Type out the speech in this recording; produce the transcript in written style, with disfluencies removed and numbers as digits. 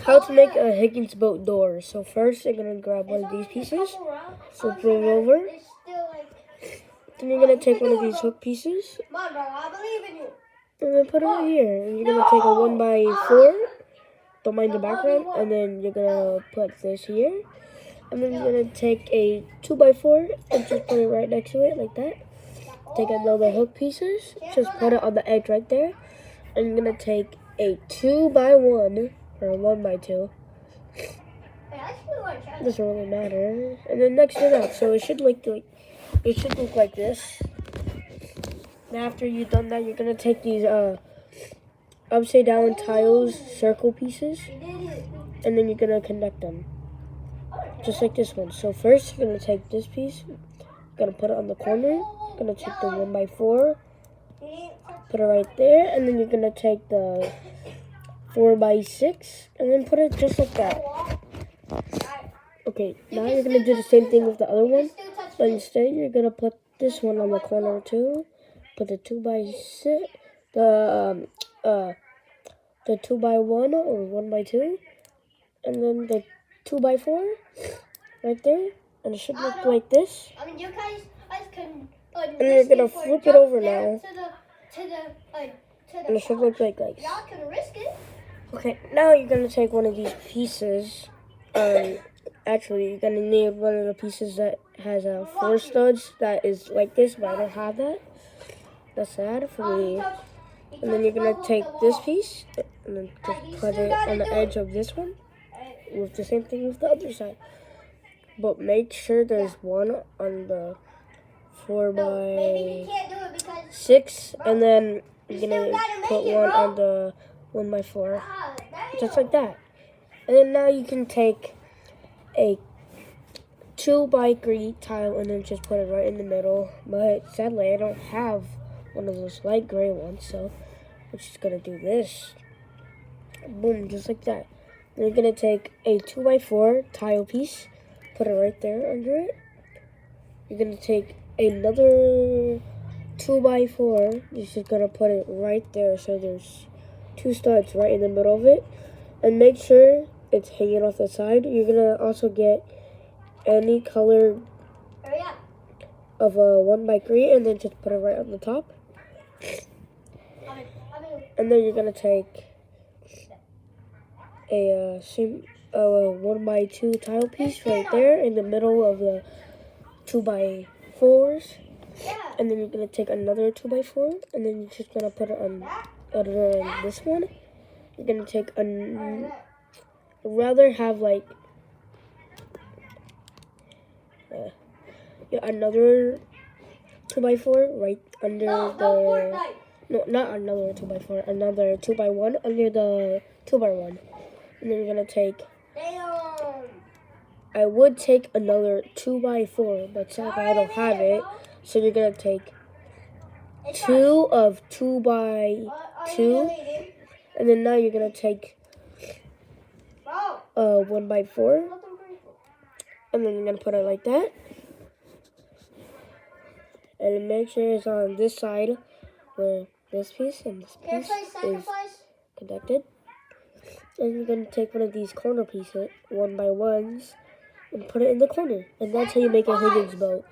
how to make a Higgins boat door. So first, you're gonna grab one of these pieces, flip it over. Then you're gonna take one of these hook pieces, and then put it right here. And you're gonna take a 1x4. Don't mind the background, and then you're gonna put this here. And then you're gonna take a 2x4 and just put it right next to it like that. Take another hook pieces, just put it on the edge right there. And you're gonna take a 2x1 or 1x2. Doesn't really matter. And then next to that, so it should look like this. And after you've done that, you're gonna take these upside down tiles, circle pieces, and then you're gonna connect them. Just like this one. So first, you're gonna take this piece, gonna put it on the corner, gonna take the 1x4, put it right there, and then you're gonna take the 4x6, and then put it just like that. Okay, now you're gonna do the same thing with the other one, but instead you're gonna put this one on the corner too. Put the 2x6, the 2x1 or 1x2, and then the 2x4 right there, and it should look like this. And then you're gonna flip it over now, and it should look like this. Okay, now you're gonna take one of these pieces. Actually, you're gonna need one of the pieces that has 4 studs that is like this, but I don't have that. That's sad for me. And then you're gonna take this piece and then just put it on the edge of this one. With the same thing with the other side, but make sure there's one on the 4x6, and then you're gonna put one on the 1x4, just like that. And then now you can take a 2x3 tile and then just put it right in the middle. But sadly, I don't have one of those light gray ones, so we're just gonna do this. Boom, just like that. You're gonna take a 2x4 tile piece, put it right there under it. You're gonna take another 2x4, you're just gonna put it right there so there's 2 studs right in the middle of it. And make sure it's hanging off the side. You're gonna also get any color of a 1x3 and then just put it right on the top. And then you're gonna take a 1x2 tile piece right there in the middle of the 2x4s, and then you're gonna take another 2x4, and then you're just gonna put it on this one. You're gonna take rather have like another 2x4 right under not another 2x4, another 2x1 under the 2x1. And then you're gonna take, I would take another 2x4, but sadly I don't have it. So you're gonna take 2 of 2x2, and then now you're gonna take 1x4, and then you're gonna put it like that. And make sure it's on this side where this piece and this piece is connected. And you're going to take one of these corner pieces, 1x1s, and put it in the corner. And that's how you make a Higgins boat.